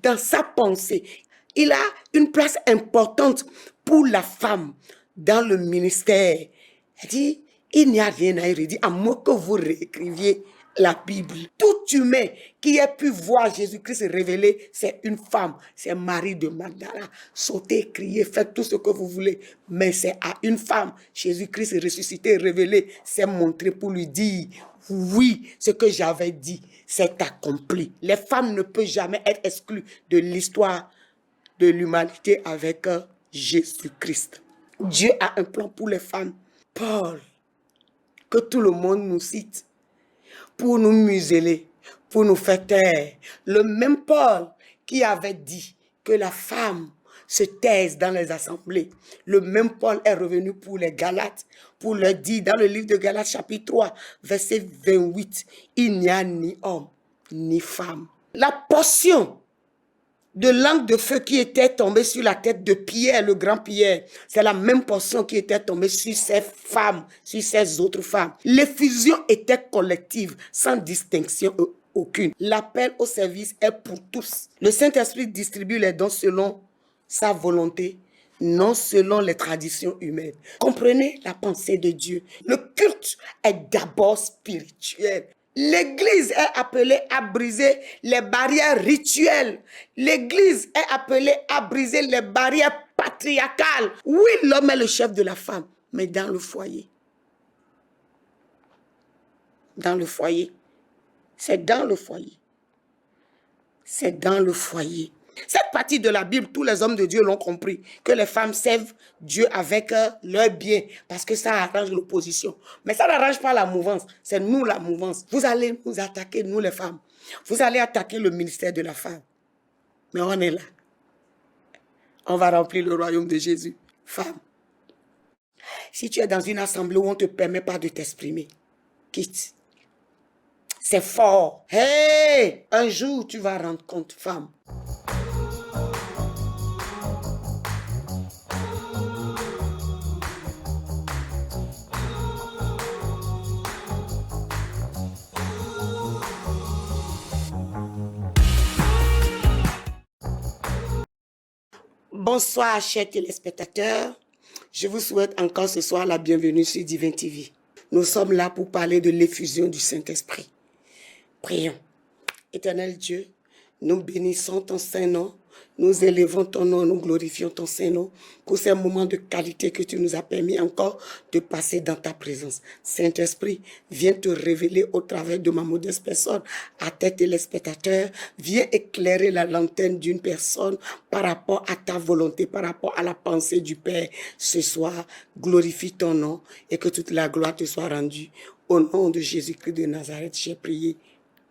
dans sa pensée. Il a une place importante pour la femme dans le ministère. Il dit, il n'y a rien à redire, à moins que vous réécriviez la Bible. Tout humain qui ait pu voir Jésus-Christ révélé, c'est une femme, c'est Marie de Magdala. Sautez, criez, faites tout ce que vous voulez, mais c'est à une femme, Jésus-Christ ressuscité, révélé, c'est montré pour lui dire, oui, ce que j'avais dit, c'est accompli. Les femmes ne peuvent jamais être exclues de l'histoire de l'humanité avec Jésus-Christ. Dieu a un plan pour les femmes. Paul, que tout le monde nous cite, pour nous museler, pour nous faire taire. Le même Paul qui avait dit que la femme se taise dans les assemblées. Le même Paul est revenu pour les Galates, pour leur dire dans le livre de Galates chapitre 3, verset 28, il n'y a ni homme ni femme. La portion de langue de feu qui était tombée sur la tête de Pierre, le grand Pierre, c'est la même portion qui était tombée sur ces femmes, sur ces autres femmes. L'effusion était collective, sans distinction aucune. L'appel au service est pour tous. Le Saint-Esprit distribue les dons selon sa volonté, non selon les traditions humaines. Comprenez la pensée de Dieu. Le culte est d'abord spirituel. L'Église est appelée à briser les barrières rituelles. L'Église est appelée à briser les barrières patriarcales. Oui, l'homme est le chef de la femme, mais dans le foyer. Dans le foyer. C'est dans le foyer. C'est dans le foyer. Cette partie de la Bible, tous les hommes de Dieu l'ont compris, que les femmes servent Dieu avec leur bien, parce que ça arrange l'opposition. Mais ça n'arrange pas la mouvance, c'est nous la mouvance. Vous allez nous attaquer, nous les femmes. Vous allez attaquer le ministère de la femme. Mais on est là. On va remplir le royaume de Jésus. Femme, si tu es dans une assemblée où on ne te permet pas de t'exprimer, quitte. C'est fort. Hey, un jour, tu vas rendre compte, femme. Bonsoir, chers téléspectateurs. Je vous souhaite encore ce soir la bienvenue sur Divin TV. Nous sommes là pour parler de l'effusion du Saint-Esprit. Prions. Éternel Dieu, nous bénissons ton Saint-Nom, nous élevons ton nom, nous glorifions ton Saint-Nom pour ces moments de qualité que tu nous as permis encore de passer dans ta présence. Saint-Esprit, viens te révéler au travers de ma modeste personne à tes téléspectateurs. Viens éclairer la lanterne d'une personne par rapport à ta volonté, par rapport à la pensée du Père. Ce soir, glorifie ton nom et que toute la gloire te soit rendue. Au nom de Jésus-Christ de Nazareth, j'ai prié.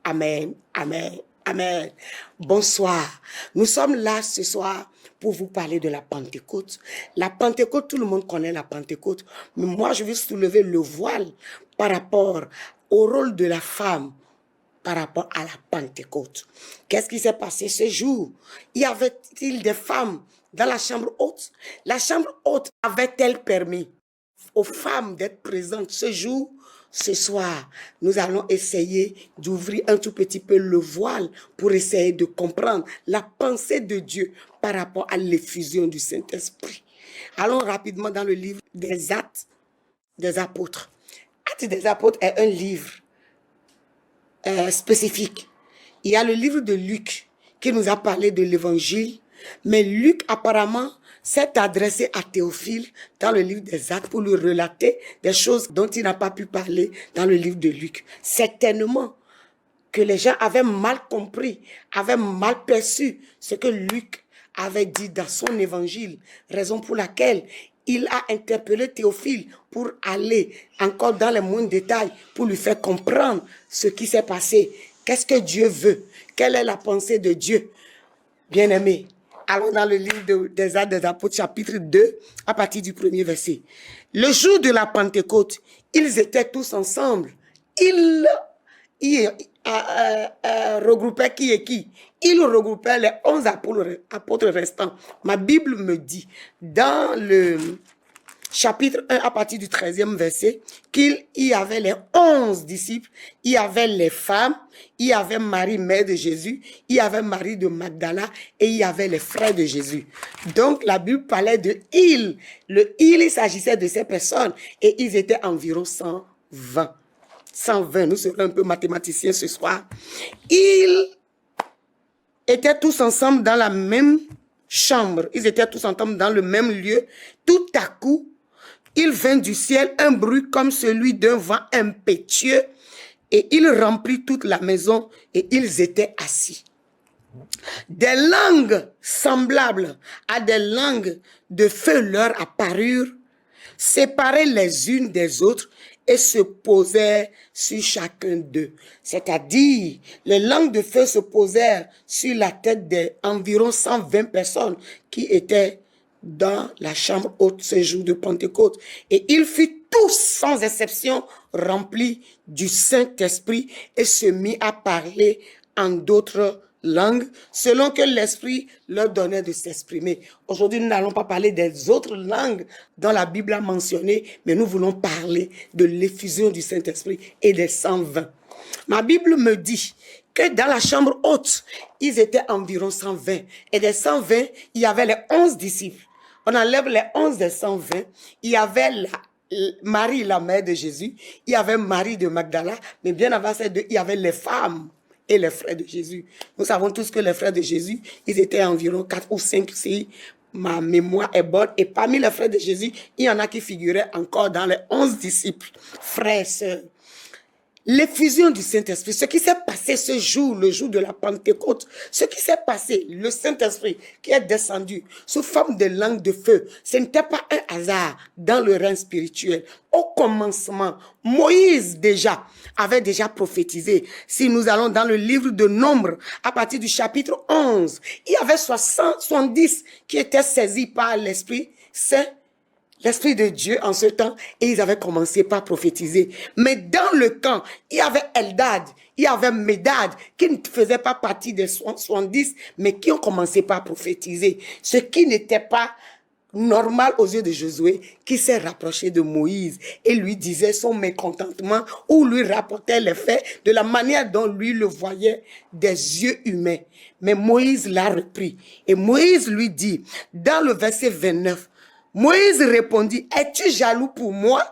Amen, amen, amen. Bonsoir. Nous sommes là ce soir pour vous parler de la Pentecôte. La Pentecôte, tout le monde connaît la Pentecôte. Mais moi, je vais soulever le voile par rapport au rôle de la femme par rapport à la Pentecôte. Qu'est-ce qui s'est passé ce jour? Y avait-il des femmes dans la chambre haute? La chambre haute avait-elle permis aux femmes d'être présentes ce jour? Ce soir, nous allons essayer d'ouvrir un tout petit peu le voile pour essayer de comprendre la pensée de Dieu par rapport à l'effusion du Saint-Esprit. Allons rapidement dans le livre des Actes des Apôtres. Actes des Apôtres est un livre spécifique. Il y a le livre de Luc qui nous a parlé de l'évangile, mais Luc apparemment s'est adressé à Théophile dans le livre des Actes pour lui relater des choses dont il n'a pas pu parler dans le livre de Luc. Certainement que les gens avaient mal compris, avaient mal perçu ce que Luc avait dit dans son évangile, raison pour laquelle il a interpellé Théophile pour aller encore dans les moindres détails, pour lui faire comprendre ce qui s'est passé. Qu'est-ce que Dieu veut? Quelle est la pensée de Dieu? Bien-aimés, allons dans le livre des Actes des Apôtres, chapitre 2, à partir du premier verset. Le jour de la Pentecôte, ils étaient tous ensemble. Ils regroupaient qui et qui? Ils regroupaient les 11 apôtres restants. Ma Bible me dit, dans chapitre 1, à partir du 13e verset, qu'il y avait les 11 disciples, il y avait les femmes, il y avait Marie, mère de Jésus, il y avait Marie de Magdala et il y avait les frères de Jésus. Donc, la Bible parlait de il. Il s'agissait de ces personnes et ils étaient environ 120. 120, nous serons un peu mathématiciens ce soir. Ils étaient tous ensemble dans la même chambre. Ils étaient tous ensemble dans le même lieu. Tout à coup, il vint du ciel un bruit comme celui d'un vent impétueux et il remplit toute la maison et ils étaient assis. Des langues semblables à des langues de feu leur apparurent, séparées les unes des autres et se posèrent sur chacun d'eux. C'est-à-dire, les langues de feu se posèrent sur la tête d'environ 120 personnes qui étaient dans la chambre haute ce jour de Pentecôte. Et ils furent tous, sans exception, remplis du Saint-Esprit et se mit à parler en d'autres langues, selon que l'Esprit leur donnait de s'exprimer. Aujourd'hui, nous n'allons pas parler des autres langues dont la Bible a mentionné, mais nous voulons parler de l'effusion du Saint-Esprit et des 120. Ma Bible me dit que dans la chambre haute, ils étaient environ 120. Et des 120, il y avait les 11 disciples. On enlève les 11 des 120. Il y avait Marie, la mère de Jésus. Il y avait Marie de Magdala. Mais bien avant ces deux, il y avait les femmes et les frères de Jésus. Nous savons tous que les frères de Jésus, ils étaient environ 4 ou 5, si ma mémoire est bonne. Et parmi les frères de Jésus, il y en a qui figuraient encore dans les 11 disciples, frères et sœurs. L'effusion du Saint-Esprit, ce qui s'est passé ce jour, le jour de la Pentecôte, ce qui s'est passé, le Saint-Esprit qui est descendu sous forme de langue de feu, ce n'était pas un hasard dans le règne spirituel. Au commencement, Moïse avait déjà prophétisé. Si nous allons dans le livre de Nombres, à partir du chapitre 11, il y avait 70 qui étaient saisis par l'Esprit Saint, l'Esprit de Dieu en ce temps, et ils avaient commencé par prophétiser. Mais dans le camp, il y avait Eldad, il y avait Médad, qui ne faisaient pas partie des 70, mais qui ont commencé par prophétiser. Ce qui n'était pas normal aux yeux de Josué, qui s'est rapproché de Moïse et lui disait son mécontentement ou lui rapportait les faits de la manière dont lui le voyait des yeux humains. Mais Moïse l'a repris. Et Moïse lui dit, dans le verset 29, Moïse répondit, es-tu jaloux pour moi?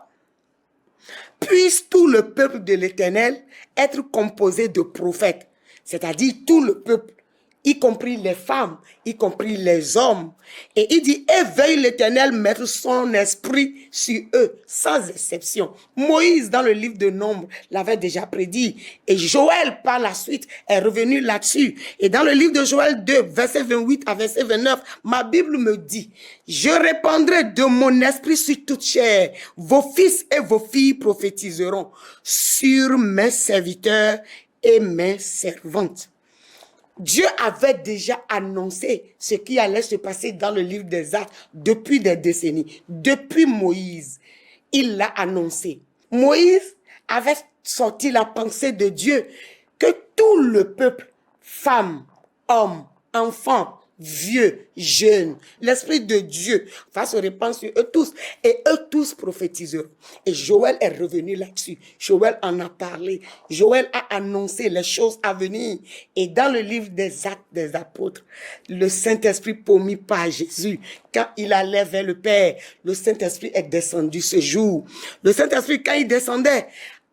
Puisse tout le peuple de l'Éternel être composé de prophètes, c'est-à-dire tout le peuple, y compris les femmes, y compris les hommes. Et il dit, et veuille l'Éternel mettre son esprit sur eux, sans exception. Moïse, dans le livre de Nombres, l'avait déjà prédit. Et Joël, par la suite, est revenu là-dessus. Et dans le livre de Joël 2, verset 28 à verset 29, ma Bible me dit, je répandrai de mon esprit sur toute chair. Vos fils et vos filles prophétiseront sur mes serviteurs et mes servantes. Dieu avait déjà annoncé ce qui allait se passer dans le livre des Actes depuis des décennies. Depuis Moïse, il l'a annoncé. Moïse avait sorti la pensée de Dieu que tout le peuple, femmes, hommes, enfants, vieux, jeunes, l'Esprit de Dieu va se répandre sur eux tous et eux tous prophétiseront. Et Joël est revenu là-dessus. Joël en a parlé. Joël a annoncé les choses à venir. Et dans le livre des Actes des Apôtres, le Saint-Esprit promis par Jésus, quand il allait vers le Père, le Saint-Esprit est descendu ce jour. Le Saint-Esprit, quand il descendait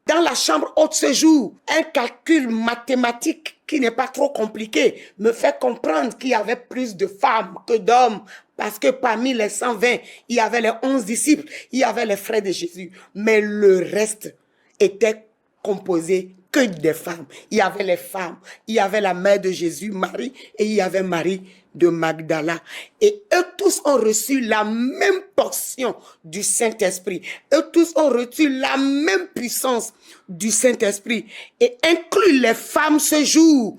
dans la chambre haute ce jour, un calcul mathématique qui n'est pas trop compliqué, me fait comprendre qu'il y avait plus de femmes que d'hommes, parce que parmi les 120, il y avait les 11 disciples, il y avait les frères de Jésus, mais le reste était composé que des femmes. Il y avait les femmes, il y avait la mère de Jésus, Marie, et il y avait Marie de Magdala. Et eux tous ont reçu la même portion du Saint-Esprit. Eux tous ont reçu la même puissance du Saint-Esprit. Et inclut les femmes ce jour.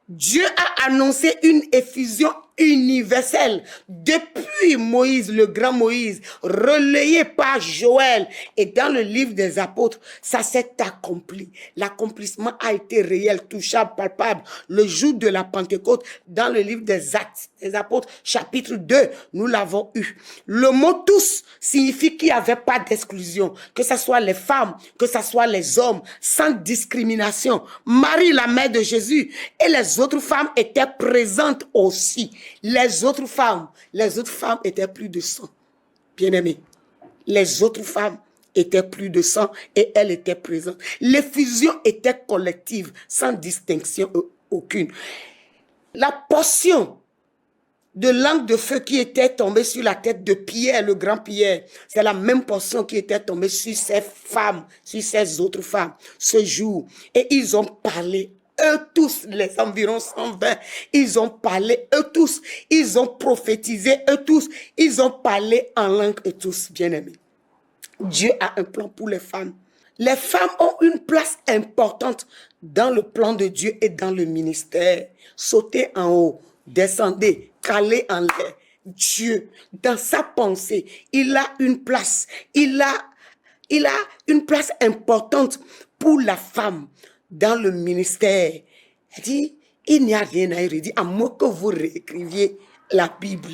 Dieu a annoncé une effusion universelle depuis Moïse, le grand Moïse, relayé par Joël. Et dans le livre des apôtres, ça s'est accompli. L'accomplissement a été réel, touchable, palpable. Le jour de la Pentecôte, dans le livre des Actes des Apôtres, chapitre 2, nous l'avons eu. Le mot tous signifie qu'il n'y avait pas d'exclusion, que ce soit les femmes, que ce soit les hommes, sans discrimination. Marie, la mère de Jésus, et les autres femmes étaient présentes aussi. Les autres femmes étaient plus de 100. Bien-aimés, les autres femmes étaient plus de 100 et elles étaient présentes. L'effusion était collective, sans distinction aucune. La portion de langue de feu qui était tombée sur la tête de Pierre, le grand Pierre, c'est la même portion qui était tombée sur ces femmes, sur ces autres femmes, ce jour. Et ils ont parlé, eux tous, les environ 120, ils ont parlé, eux tous, ils ont prophétisé, eux tous, ils ont parlé en langue, eux tous, bien-aimés. Dieu a un plan pour les femmes. Les femmes ont une place importante dans le plan de Dieu et dans le ministère. Sautez en haut, descendez, calez en l'air. Dieu, dans sa pensée, il a une place. Il a une place importante pour la femme dans le ministère. Il dit, il n'y a rien à redire, à moins que vous réécriviez la Bible.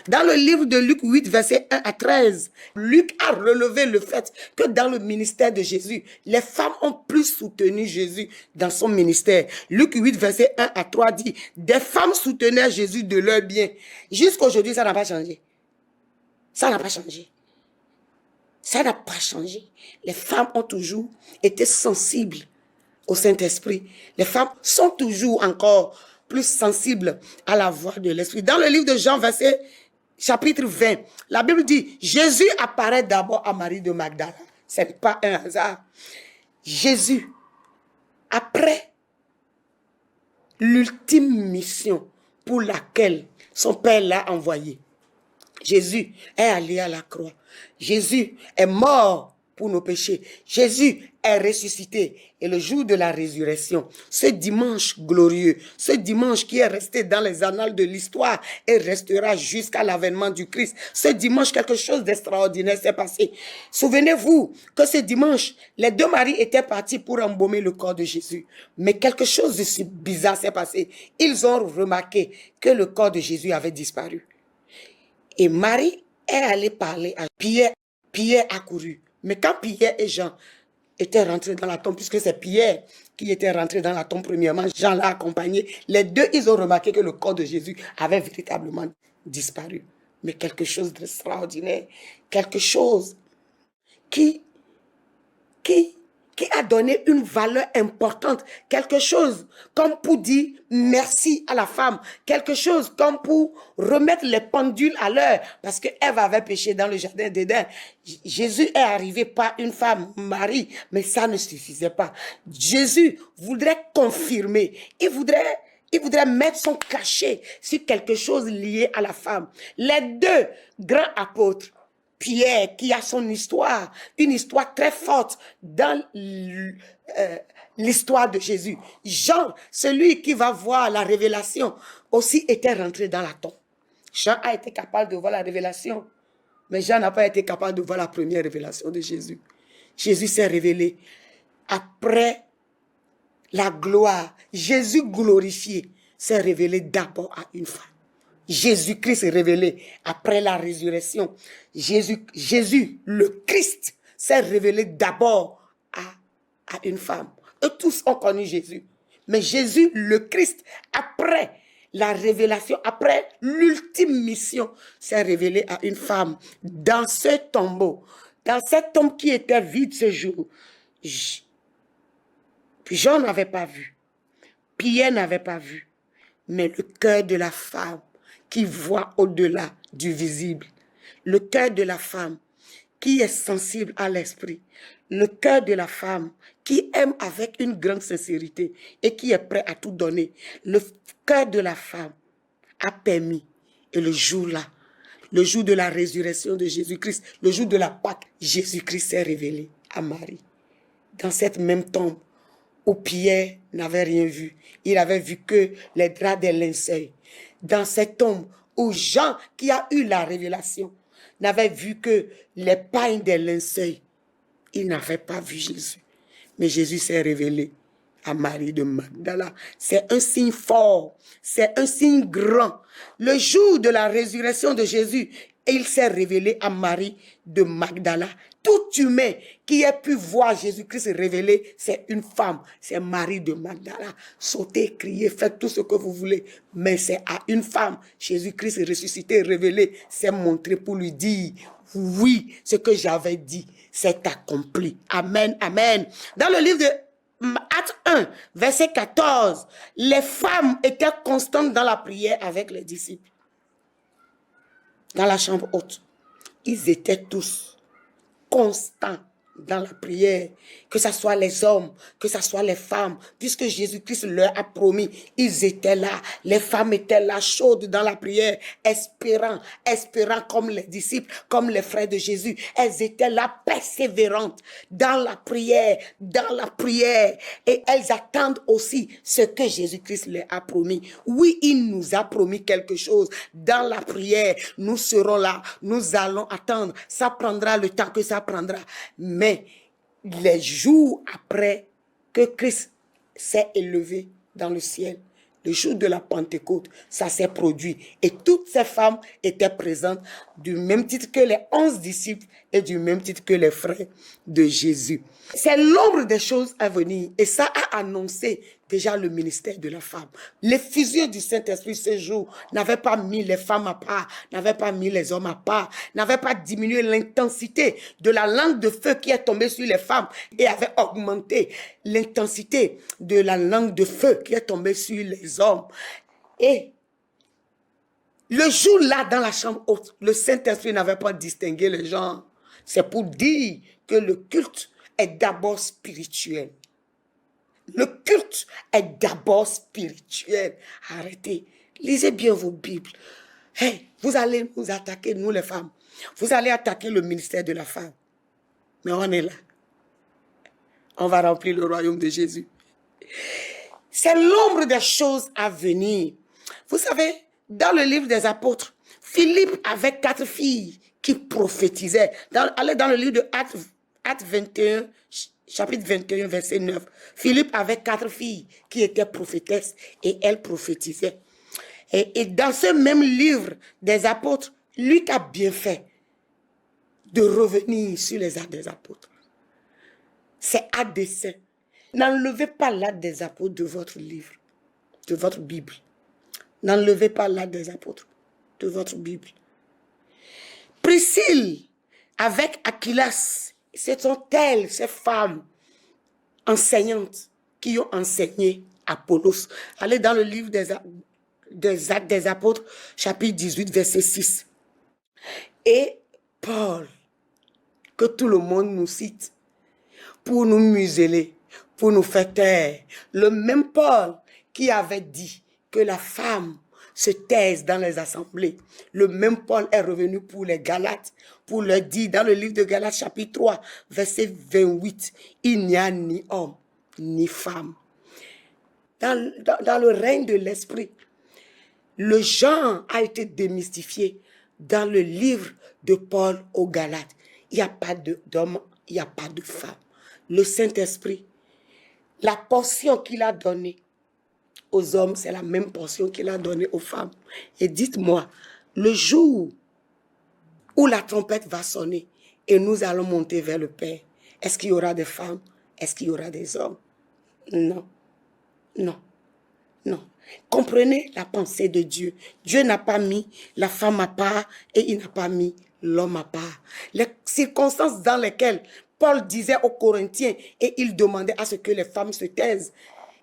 Dans le livre de Luc 8, verset 1 à 13, Luc a relevé le fait que dans le ministère de Jésus, les femmes ont plus soutenu Jésus dans son ministère. Luc 8, verset 1 à 3 dit, des femmes soutenaient Jésus de leur bien. Jusqu'à aujourd'hui, ça n'a pas changé. Ça n'a pas changé. Ça n'a pas changé. Les femmes ont toujours été sensibles au Saint-Esprit. Les femmes sont toujours encore plus sensibles à la voix de l'Esprit. Dans le livre de Jean, chapitre 20, la Bible dit, Jésus apparaît d'abord à Marie de Magdala. Ce n'est pas un hasard. Jésus, après l'ultime mission pour laquelle son Père l'a envoyé, Jésus est allé à la croix. Jésus est mort pour nos péchés. Jésus est ressuscité. Et le jour de la résurrection, ce dimanche glorieux, ce dimanche qui est resté dans les annales de l'histoire et restera jusqu'à l'avènement du Christ, ce dimanche, quelque chose d'extraordinaire s'est passé. Souvenez-vous que ce dimanche, les deux maris étaient partis pour embaumer le corps de Jésus. Mais quelque chose de si bizarre s'est passé. Ils ont remarqué que le corps de Jésus avait disparu. Et Marie est allée parler à Pierre. Pierre a couru. Mais quand Pierre et Jean étaient rentrés dans la tombe, puisque c'est Pierre qui était rentré dans la tombe premièrement, Jean l'a accompagné, les deux, ils ont remarqué que le corps de Jésus avait véritablement disparu. Mais quelque chose d'extraordinaire, quelque chose qui a donné une valeur importante, quelque chose comme pour dire merci à la femme, quelque chose comme pour remettre les pendules à l'heure, parce que Ève avait péché dans le jardin d'Éden. Jésus est arrivé par une femme, Marie, mais ça ne suffisait pas. Jésus voudrait confirmer, il voudrait mettre son cachet sur quelque chose lié à la femme. Les deux grands apôtres, Pierre, qui a son histoire, une histoire très forte dans l'histoire de Jésus. Jean, celui qui va voir la révélation, aussi était rentré dans la tombe. Jean a été capable de voir la révélation, mais Jean n'a pas été capable de voir la première révélation de Jésus. Jésus s'est révélé après la gloire. Jésus glorifié s'est révélé d'abord à une femme. Jésus-Christ est révélé après la résurrection. Jésus, le Christ, s'est révélé d'abord à une femme. Eux tous ont connu Jésus. Mais Jésus, le Christ, après la révélation, après l'ultime mission, s'est révélé à une femme dans ce tombeau, dans cette tombe qui était vide ce jour. Jean n'avait pas vu, Pierre n'avait pas vu, mais le cœur de la femme qui voit au-delà du visible, le cœur de la femme qui est sensible à l'esprit, le cœur de la femme qui aime avec une grande sincérité et qui est prêt à tout donner, le cœur de la femme a permis, et le jour-là, le jour de la résurrection de Jésus-Christ, le jour de la Pâque, Jésus-Christ s'est révélé à Marie. Dans cette même tombe où Pierre n'avait rien vu, il avait vu que les draps des linceuls. Dans cette tombe où Jean, qui a eu la révélation, n'avait vu que les pailles des linceuls, il n'avait pas vu Jésus. Mais Jésus s'est révélé à Marie de Magdala. C'est un signe fort, c'est un signe grand. Le jour de la résurrection de Jésus, il s'est révélé à Marie de Magdala. Tout humain qui ait pu voir Jésus-Christ se révéler, c'est une femme, c'est Marie de Magdala. Sautez, criez, faites tout ce que vous voulez, mais c'est à une femme. Jésus-Christ ressuscité, révélé, s'est montré pour lui dire, oui, ce que j'avais dit, c'est accompli. Amen, amen. Dans le livre de Acte 1, verset 14, les femmes étaient constantes dans la prière avec les disciples. Dans la chambre haute, ils étaient tous constants dans la prière, que ce soit les hommes, que ce soit les femmes, puisque Jésus-Christ leur a promis, ils étaient là, les femmes étaient là, chaudes dans la prière, espérant comme les disciples, comme les frères de Jésus, elles étaient là, persévérantes dans la prière, et elles attendent aussi ce que Jésus-Christ leur a promis. Oui, il nous a promis quelque chose, dans la prière, nous serons là, nous allons attendre, ça prendra le temps que ça prendra, mais les jours après que Christ s'est élevé dans le ciel, le jour de la Pentecôte, ça s'est produit. Et toutes ces femmes étaient présentes du même titre que les 11 disciples et du même titre que les frères de Jésus. C'est l'ombre des choses à venir. Et ça a annoncé déjà le ministère de la femme. L'effusion du Saint-Esprit ce jour n'avait pas mis les femmes à part, n'avait pas mis les hommes à part, n'avait pas diminué l'intensité de la langue de feu qui est tombée sur les femmes et avait augmenté l'intensité de la langue de feu qui est tombée sur les hommes. Et le jour-là, dans la chambre haute, le Saint-Esprit n'avait pas distingué les gens. C'est pour dire que le culte est d'abord spirituel. Le culte est d'abord spirituel. Arrêtez. Lisez bien vos Bibles. Hey, vous allez nous attaquer, nous les femmes. Vous allez attaquer le ministère de la femme. Mais on est là. On va remplir le royaume de Jésus. C'est l'ombre des choses à venir. Vous savez, dans le livre des apôtres, Philippe avait 4 filles qui prophétisaient. Allez dans le livre de Actes 21, chapitre 21, verset 9. Philippe avait 4 filles qui étaient prophétesses et elles prophétisaient. Et dans ce même livre des apôtres, Luc a bien fait de revenir sur les actes des apôtres. C'est à dessein. N'enlevez pas l'acte des apôtres de votre livre, de votre Bible. N'enlevez pas l'acte des apôtres de votre Bible. Priscille, avec Aquilas, ce sont elles, ces femmes enseignantes qui ont enseigné Apollos. Allez dans le livre des Actes des Apôtres, chapitre 18, verset 6. Et Paul, que tout le monde nous cite, pour nous museler, pour nous faire taire. Le même Paul qui avait dit que la femme se taise dans les assemblées. Le même Paul est revenu pour les Galates, pour leur dire dans le livre de Galates, chapitre 3, verset 28, il n'y a ni homme, ni femme. Dans le règne de l'esprit, le genre a été démystifié dans le livre de Paul aux Galates. Il n'y a pas d'homme, il n'y a pas de femme. Le Saint-Esprit, la portion qu'il a donnée aux hommes, c'est la même portion qu'il a donnée aux femmes. Et dites-moi, le jour où la trompette va sonner et nous allons monter vers le Père, est-ce qu'il y aura des femmes? Est-ce qu'il y aura des hommes? Non, non, non. Comprenez la pensée de Dieu. Dieu n'a pas mis la femme à part et il n'a pas mis l'homme à part. Les circonstances dans lesquelles Paul disait aux Corinthiens et il demandait à ce que les femmes se taisent.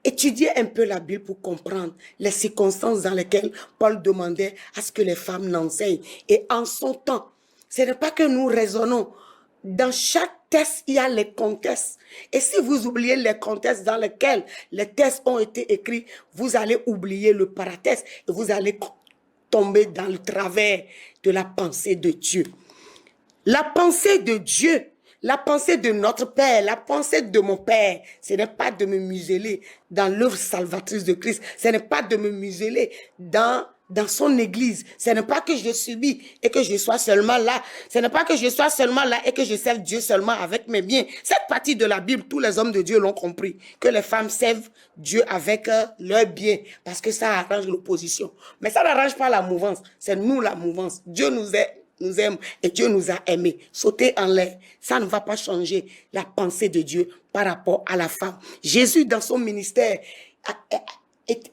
Étudiez un peu la Bible pour comprendre les circonstances dans lesquelles Paul demandait à ce que les femmes l'enseignent. Et en son temps, ce n'est pas que nous raisonnons. Dans chaque texte, il y a les contextes. Et si vous oubliez les contextes dans lesquels les textes ont été écrits, vous allez oublier le paratexte et vous allez tomber dans le travers de la pensée de Dieu. La pensée de Dieu, la pensée de notre Père, la pensée de mon Père, ce n'est pas de me museler dans l'œuvre salvatrice de Christ. Ce n'est pas de me museler dans dans son église. Ce n'est pas que je subis et que je sois seulement là. Ce n'est pas que je sois seulement là et que je serve Dieu seulement avec mes biens. Cette partie de la Bible, tous les hommes de Dieu l'ont compris. Que les femmes servent Dieu avec leurs biens. Parce que ça arrange l'opposition. Mais ça n'arrange pas la mouvance. C'est nous la mouvance. Dieu nous aime et Dieu nous a aimés. Sauter en l'air, ça ne va pas changer la pensée de Dieu par rapport à la femme. Jésus, dans son ministère,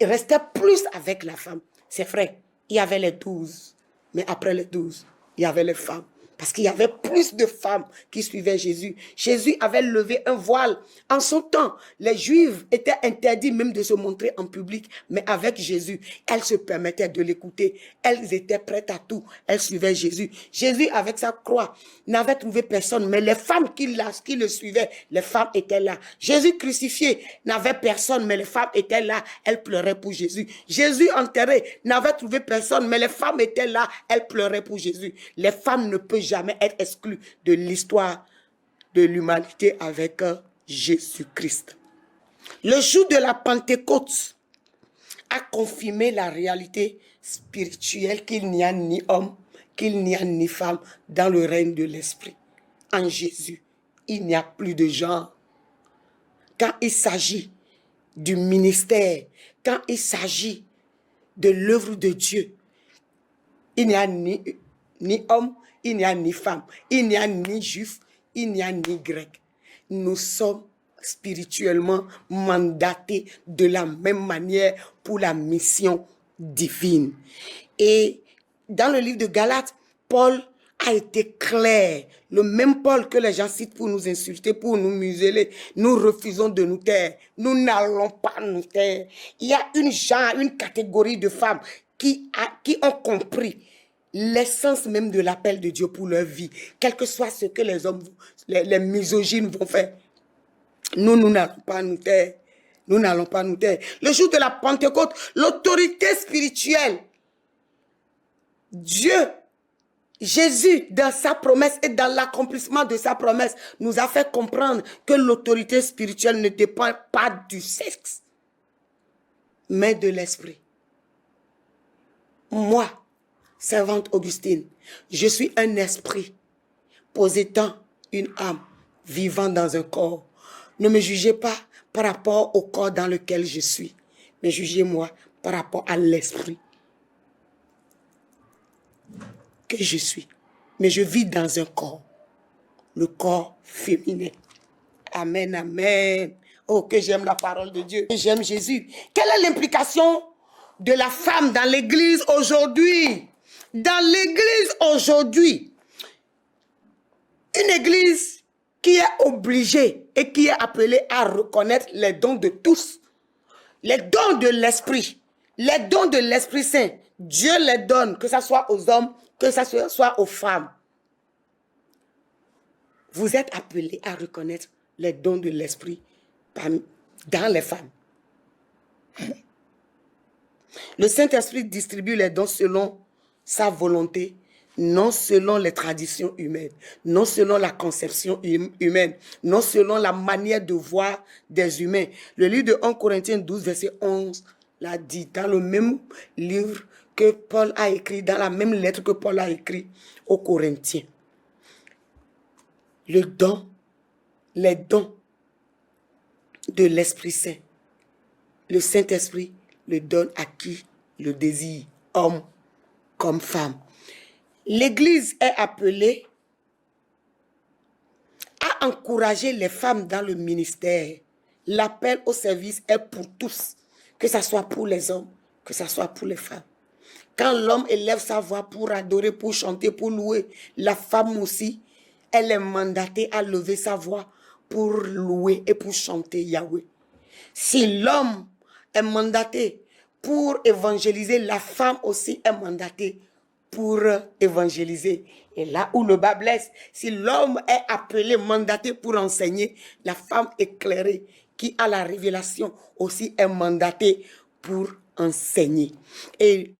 restait plus avec la femme. C'est vrai, il y avait les 12, mais après les 12, il y avait les femmes. Parce qu'il y avait plus de femmes qui suivaient Jésus. Jésus avait levé un voile. En son temps, les Juifs étaient interdits même de se montrer en public. Mais avec Jésus, elles se permettaient de l'écouter. Elles étaient prêtes à tout. Elles suivaient Jésus. Jésus, avec sa croix, n'avait trouvé personne. Mais les femmes qui le suivaient, les femmes étaient là. Jésus crucifié n'avait personne, mais les femmes étaient là. Elles pleuraient pour Jésus. Jésus enterré n'avait trouvé personne, mais les femmes étaient là. Elles pleuraient pour Jésus. Les femmes ne peuvent jamais être exclues de l'histoire de l'humanité avec Jésus-Christ. Le jour de la Pentecôte a confirmé la réalité spirituelle qu'il n'y a ni homme, qu'il n'y a ni femme dans le règne de l'Esprit. En Jésus, il n'y a plus de genre. Quand il s'agit du ministère, quand il s'agit de l'œuvre de Dieu, il n'y a ni homme, il n'y a ni femme, il n'y a ni juif, il n'y a ni grec. Nous sommes spirituellement mandatés de la même manière pour la mission divine. Et dans le livre de Galates, Paul a été clair. Le même Paul que les gens citent pour nous insulter, pour nous museler. Nous refusons de nous taire. Nous n'allons pas nous taire. Il y a une catégorie de femmes qui ont compris l'essence même de l'appel de Dieu pour leur vie, quel que soit ce que les hommes, les misogynes vont faire. Nous n'allons pas nous taire. Nous n'allons pas nous taire. Le jour de la Pentecôte, l'autorité spirituelle, Dieu, Jésus, dans sa promesse et dans l'accomplissement de sa promesse, nous a fait comprendre que l'autorité spirituelle ne dépend pas du sexe, mais de l'esprit. Moi, servante Augustine, je suis un esprit possédant une âme, vivant dans un corps. Ne me jugez pas par rapport au corps dans lequel je suis, mais jugez-moi par rapport à l'esprit que je suis. Mais je vis dans un corps, le corps féminin. Amen, amen. Oh, que j'aime la parole de Dieu, que j'aime Jésus. Quelle est l'implication de la femme dans l'église aujourd'hui? Dans l'église aujourd'hui, une église qui est obligée et qui est appelée à reconnaître les dons de tous, les dons de l'Esprit, les dons de l'Esprit Saint. Dieu les donne, que ce soit aux hommes, que ce soit aux femmes. Vous êtes appelés à reconnaître les dons de l'Esprit dans les femmes. Le Saint-Esprit distribue les dons selon sa volonté, non selon les traditions humaines, non selon la conception humaine, non selon la manière de voir des humains. Le livre de 1 Corinthiens 12, verset 11, l'a dit, dans le même livre que Paul a écrit, dans la même lettre que Paul a écrit aux Corinthiens. Les dons de l'Esprit Saint, le Saint-Esprit le donne à qui le désire, homme comme femme. L'Église est appelée à encourager les femmes dans le ministère. L'appel au service est pour tous, que ce soit pour les hommes, que ce soit pour les femmes. Quand l'homme élève sa voix pour adorer, pour chanter, pour louer, la femme aussi, elle est mandatée à lever sa voix pour louer et pour chanter Yahweh. Si l'homme est mandaté pour évangéliser, la femme aussi est mandatée pour évangéliser. Et là où le bas blesse, si l'homme est appelé, mandaté pour enseigner, la femme éclairée qui a la révélation aussi est mandatée pour enseigner. Et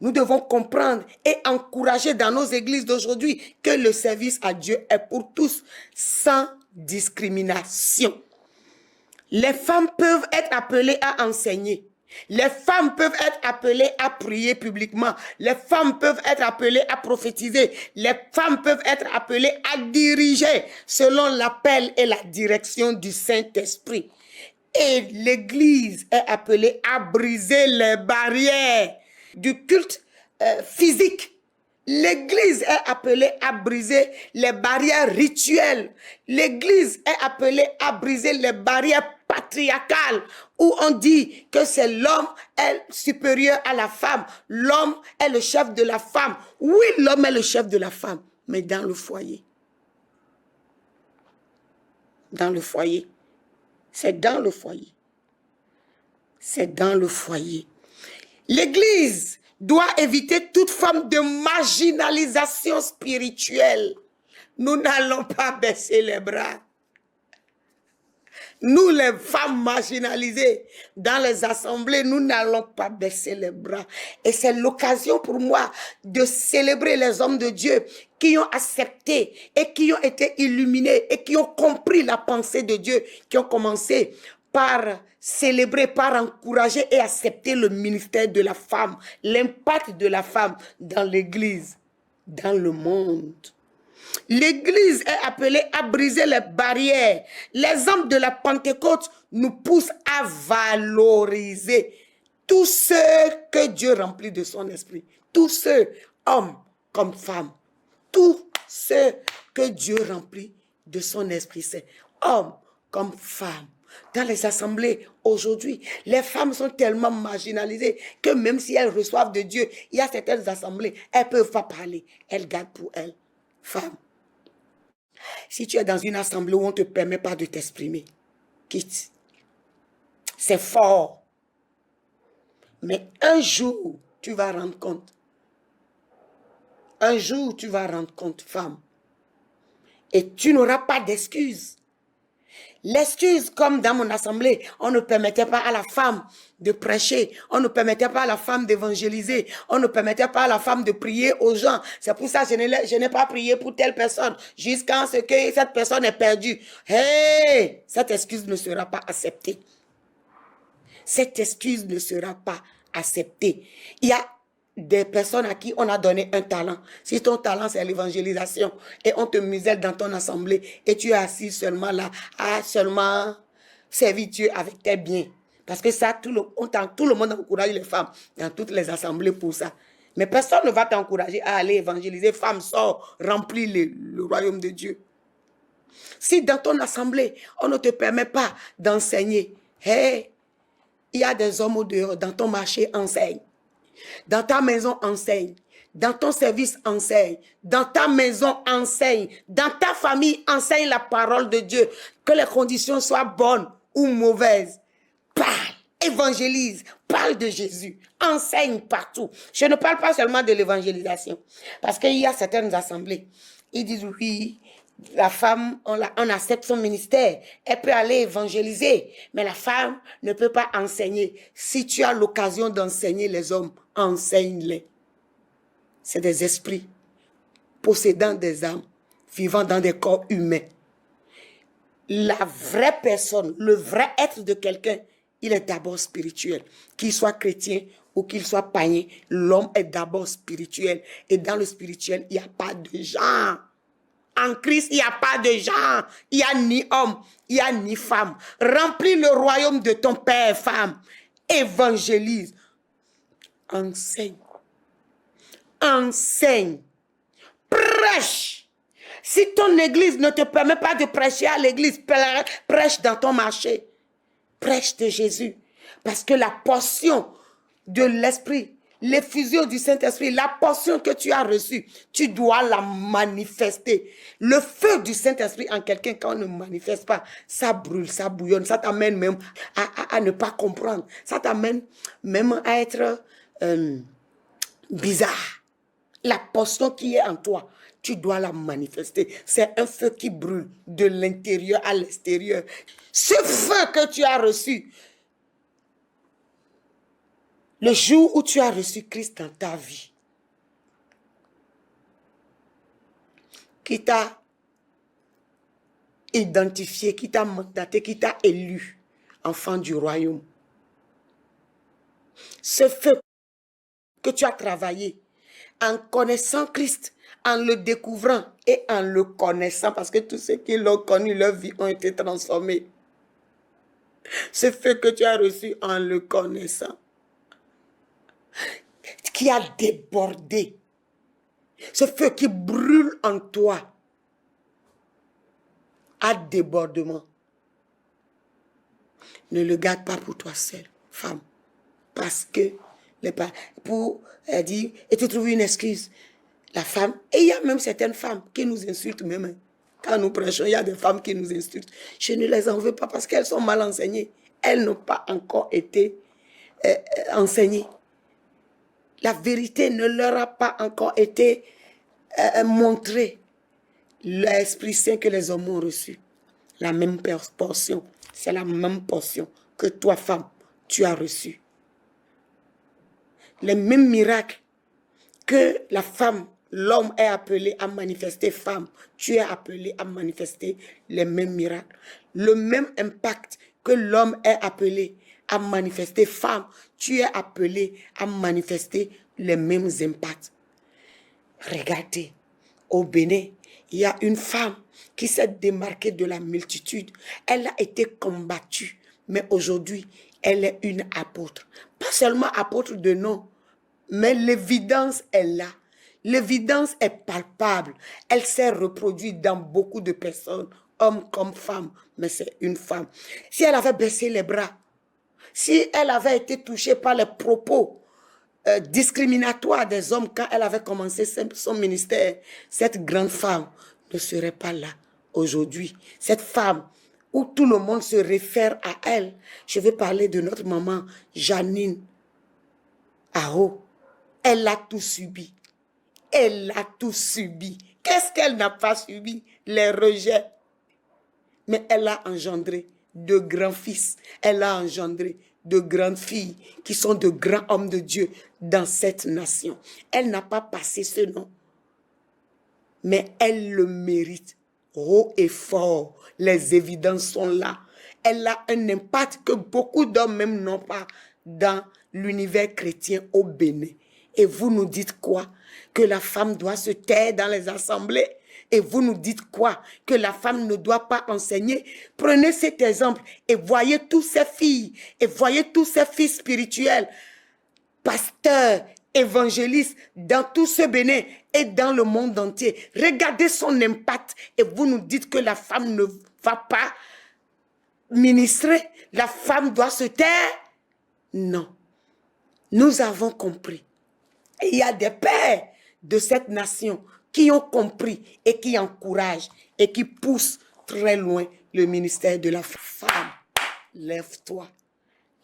nous devons comprendre et encourager dans nos églises d'aujourd'hui que le service à Dieu est pour tous, sans discrimination. Les femmes peuvent être appelées à enseigner, Les femmes peuvent être appelées à prier publiquement. Les femmes peuvent être appelées à prophétiser. Les femmes peuvent être appelées à diriger selon l'appel et la direction du Saint-Esprit. Et l'Église est appelée à briser les barrières du culte physique. L'Église est appelée à briser les barrières rituelles. L'Église est appelée à briser les barrières patriarcales où on dit que c'est l'homme est supérieur à la femme. L'homme est le chef de la femme. Oui, l'homme est le chef de la femme, mais dans le foyer. Dans le foyer. C'est dans le foyer. C'est dans le foyer. L'Église doit éviter toute forme de marginalisation spirituelle. Nous n'allons pas baisser les bras. Nous, les femmes marginalisées, dans les assemblées, nous n'allons pas baisser les bras. Et c'est l'occasion pour moi de célébrer les hommes de Dieu qui ont accepté et qui ont été illuminés et qui ont compris la pensée de Dieu, qui ont commencé par célébrer, par encourager et accepter le ministère de la femme, l'impact de la femme dans l'Église, dans le monde. L'Église est appelée à briser les barrières. Les hommes de la Pentecôte nous poussent à valoriser tous ceux que Dieu remplit de son esprit. Tous ceux, hommes comme femmes. Tous ceux que Dieu remplit de son esprit. C'est hommes comme femmes. Dans les assemblées, aujourd'hui, les femmes sont tellement marginalisées que même si elles reçoivent de Dieu, il y a certaines assemblées, elles ne peuvent pas parler. Elles gardent pour elles. Femme, si tu es dans une assemblée où on ne te permet pas de t'exprimer, quitte. C'est fort. Mais un jour, tu vas rendre compte. Un jour, tu vas rendre compte, femme. Et tu n'auras pas d'excuses. L'excuse, comme dans mon assemblée, on ne permettait pas à la femme de prêcher, on ne permettait pas à la femme d'évangéliser, on ne permettait pas à la femme de prier aux gens. C'est pour ça que je n'ai pas prié pour telle personne jusqu'à ce que cette personne ait perdu. Hey, cette excuse ne sera pas acceptée. Cette excuse ne sera pas acceptée. Il y a des personnes à qui on a donné un talent. Si ton talent c'est l'évangélisation et on te muselle dans ton assemblée et tu es assis seulement là à seulement servir Dieu avec tes biens. Parce que ça, tout le monde encourage les femmes dans toutes les assemblées pour ça. Mais personne ne va t'encourager à aller évangéliser. Femme, sort, remplis le royaume de Dieu. Si dans ton assemblée, on ne te permet pas d'enseigner, hey, il y a des hommes au dehors, dans ton marché, enseigne. Dans ta maison, enseigne. Dans ton service, enseigne. Dans ta maison, enseigne. Dans ta famille, enseigne la parole de Dieu. Que les conditions soient bonnes ou mauvaises. Parle, évangélise, parle de Jésus. Enseigne partout. Je ne parle pas seulement de l'évangélisation. Parce qu'il y a certaines assemblées. Ils disent oui, la femme, on accepte son ministère. Elle peut aller évangéliser. Mais la femme ne peut pas enseigner. Si tu as l'occasion d'enseigner les hommes, enseigne-les. C'est des esprits possédant des âmes, vivant dans des corps humains. La vraie personne, le vrai être de quelqu'un, il est d'abord spirituel. Qu'il soit chrétien ou qu'il soit païen, l'homme est d'abord spirituel. Et dans le spirituel, il n'y a pas de genre. En Christ, il n'y a pas de genre. Il n'y a ni homme, il n'y a ni femme. Remplis le royaume de ton Père, femme. Évangélise. Enseigne. Enseigne. Prêche. Si ton église ne te permet pas de prêcher à l'église, prêche dans ton marché. Prêche de Jésus. Parce que la portion de l'esprit, l'effusion du Saint-Esprit, la portion que tu as reçue, tu dois la manifester. Le feu du Saint-Esprit en quelqu'un, quand on ne manifeste pas, ça brûle, ça bouillonne, ça t'amène même à ne pas comprendre. Ça t'amène même à être bizarre. La portion qui est en toi, tu dois la manifester. C'est un feu qui brûle de l'intérieur à l'extérieur. Ce feu que tu as reçu, le jour où tu as reçu Christ dans ta vie, qui t'a identifié, qui t'a mandaté, qui t'a élu, enfant du royaume. Ce feu que tu as travaillé en connaissant Christ, en le découvrant et en le connaissant, parce que tous ceux qui l'ont connu, leur vie ont été transformés. Ce feu que tu as reçu en le connaissant, qui a débordé, ce feu qui brûle en toi, à débordement. Ne le garde pas pour toi seule, femme, parce que elle dit, et tu trouves une excuse. La femme, et il y a même certaines femmes qui nous insultent même. Quand nous prêchons, il y a des femmes qui nous insultent. Je ne les en veux pas parce qu'elles sont mal enseignées. Elles n'ont pas encore été enseignées. La vérité ne leur a pas encore été montrée. L'Esprit Saint que les hommes ont reçu, la même portion, c'est la même portion que toi, femme, tu as reçu. Les mêmes miracles que la femme, l'homme est appelé à manifester, femme, tu es appelé à manifester les mêmes miracles. Le même impact que l'homme est appelé à manifester, femme, tu es appelé à manifester les mêmes impacts. Regardez, au Bénin, il y a une femme qui s'est démarquée de la multitude. Elle a été combattue, mais aujourd'hui, elle est une apôtre. Pas seulement apôtre de nom, mais l'évidence est là. L'évidence est palpable. Elle s'est reproduite dans beaucoup de personnes, hommes comme femmes, mais c'est une femme. Si elle avait baissé les bras, si elle avait été touchée par les propos discriminatoires des hommes quand elle avait commencé son ministère, cette grande femme ne serait pas là aujourd'hui. Cette femme où tout le monde se réfère à elle. Je vais parler de notre maman, Janine Aho. Elle a tout subi. Elle a tout subi. Qu'est-ce qu'elle n'a pas subi? Les rejets. Mais elle a engendré de grands fils. Elle a engendré de grandes filles qui sont de grands hommes de Dieu dans cette nation. Elle n'a pas passé ce nom, mais elle le mérite. Haut et fort, les évidences sont là. Elle a un impact que beaucoup d'hommes même n'ont pas dans l'univers chrétien au Bénin. Et vous nous dites quoi? Que la femme doit se taire dans les assemblées? Et vous nous dites quoi? Que la femme ne doit pas enseigner? Prenez cet exemple et voyez tous ces filles, et voyez tous ces fils spirituels, pasteurs, évangélistes, dans tout ce Bénin et dans le monde entier. Regardez son impact et vous nous dites que la femme ne va pas ministrer, la femme doit se taire? Non. Nous avons compris. Et il y a des pères de cette nation qui ont compris et qui encouragent et qui poussent très loin le ministère de la femme. Lève-toi,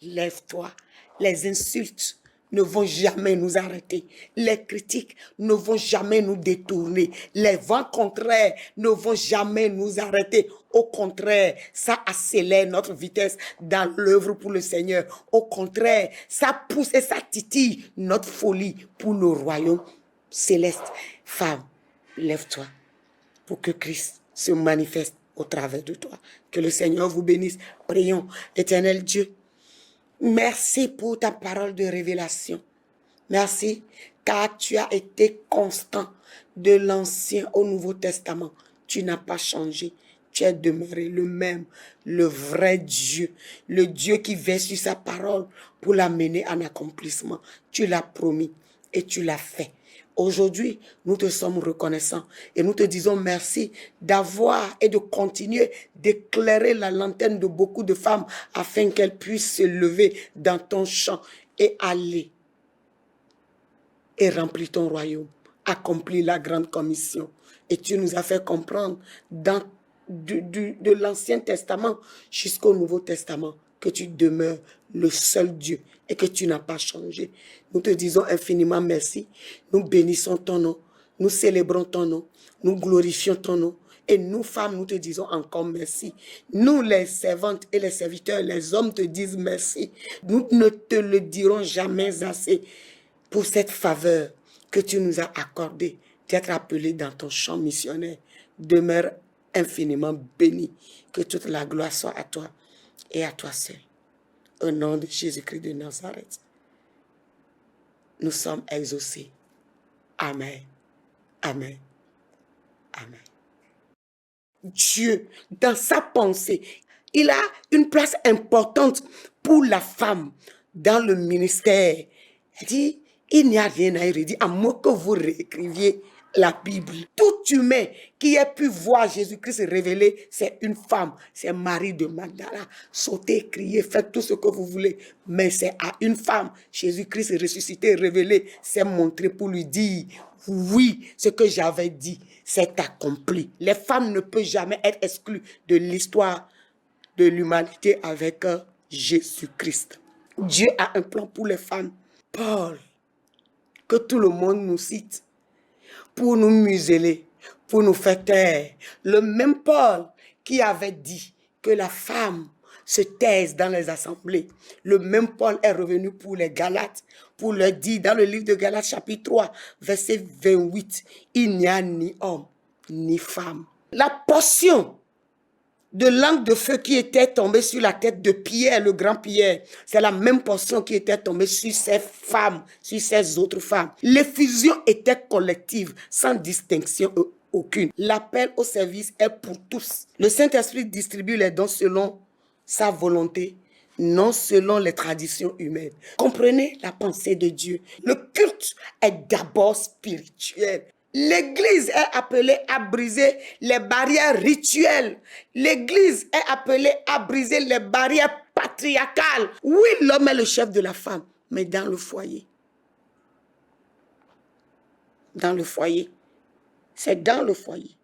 lève-toi. Les insultes ne vont jamais nous arrêter. Les critiques ne vont jamais nous détourner. Les vents contraires ne vont jamais nous arrêter. Au contraire, ça accélère notre vitesse dans l'œuvre pour le Seigneur. Au contraire, ça pousse et ça titille notre folie pour le royaume céleste. Femme, lève-toi pour que Christ se manifeste au travers de toi. Que le Seigneur vous bénisse. Prions, Éternel Dieu. Merci pour ta parole de révélation. Merci car tu as été constant de l'Ancien au Nouveau Testament. Tu n'as pas changé. Tu es demeuré le même, le vrai Dieu, le Dieu qui veille sur sa parole pour la mener en accomplissement. Tu l'as promis et tu l'as fait. Aujourd'hui, nous te sommes reconnaissants et nous te disons merci d'avoir et de continuer d'éclairer la lanterne de beaucoup de femmes afin qu'elles puissent se lever dans ton champ et aller et remplir ton royaume, accomplir la grande commission. Et tu nous as fait comprendre de l'Ancien Testament jusqu'au Nouveau Testament que tu demeures le seul Dieu et que tu n'as pas changé. Nous te disons infiniment merci. Nous bénissons ton nom. Nous célébrons ton nom. Nous glorifions ton nom. Et nous, femmes, nous te disons encore merci. Nous, les servantes et les serviteurs, les hommes te disent merci. Nous ne te le dirons jamais assez pour cette faveur que tu nous as accordée d'être appelés dans ton champ missionnaire. Demeure infiniment béni. Que toute la gloire soit à toi et à toi seul. Au nom de Jésus-Christ de Nazareth. nous sommes exaucés. Amen. Amen. Amen. Dieu, dans sa pensée, il a une place importante pour la femme dans le ministère. Il dit, il n'y a rien à redire, à moins que vous réécriviez la Bible. Tout humain qui ait pu voir Jésus-Christ révélé, c'est une femme, c'est Marie de Magdala. Sautez, criez, faites tout ce que vous voulez, mais c'est à une femme, Jésus-Christ ressuscité, révélé, c'est montré pour lui dire, oui, ce que j'avais dit, c'est accompli. Les femmes ne peuvent jamais être exclues de l'histoire de l'humanité avec Jésus-Christ. Dieu a un plan pour les femmes. Paul, que tout le monde nous cite, pour nous museler, pour nous faire taire. Le même Paul qui avait dit que la femme se taise dans les assemblées. Le même Paul est revenu pour les Galates, pour leur dire dans le livre de Galates chapitre 3, verset 28, il n'y a ni homme ni femme. La portion de langue de feu qui était tombée sur la tête de Pierre, le grand Pierre, c'est la même portion qui était tombée sur ces femmes, sur ces autres femmes. L'effusion était collective, sans distinction aucune. L'appel au service est pour tous. Le Saint-Esprit distribue les dons selon sa volonté, non selon les traditions humaines. Comprenez la pensée de Dieu. Le culte est d'abord spirituel. L'Église est appelée à briser les barrières rituelles. L'Église est appelée à briser les barrières patriarcales. Oui, l'homme est le chef de la femme, mais dans le foyer. Dans le foyer. C'est dans le foyer.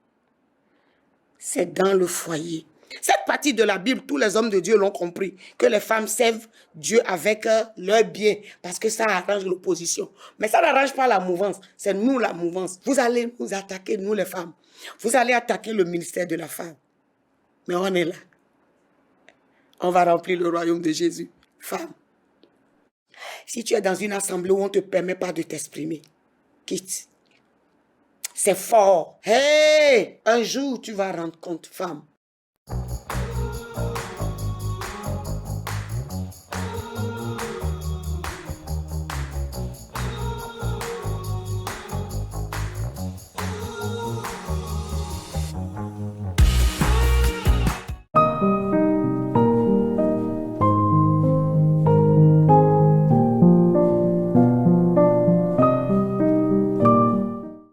C'est dans le foyer. Cette partie de la Bible, tous les hommes de Dieu l'ont compris, que les femmes servent Dieu avec leur bien, parce que ça arrange l'opposition. Mais ça n'arrange pas la mouvance, c'est nous la mouvance. Vous allez nous attaquer, nous les femmes. Vous allez attaquer le ministère de la femme. Mais on est là. On va remplir le royaume de Jésus. Femme, si tu es dans une assemblée où on ne te permet pas de t'exprimer, quitte. C'est fort. Hey! Un jour, tu vas rendre compte, femme.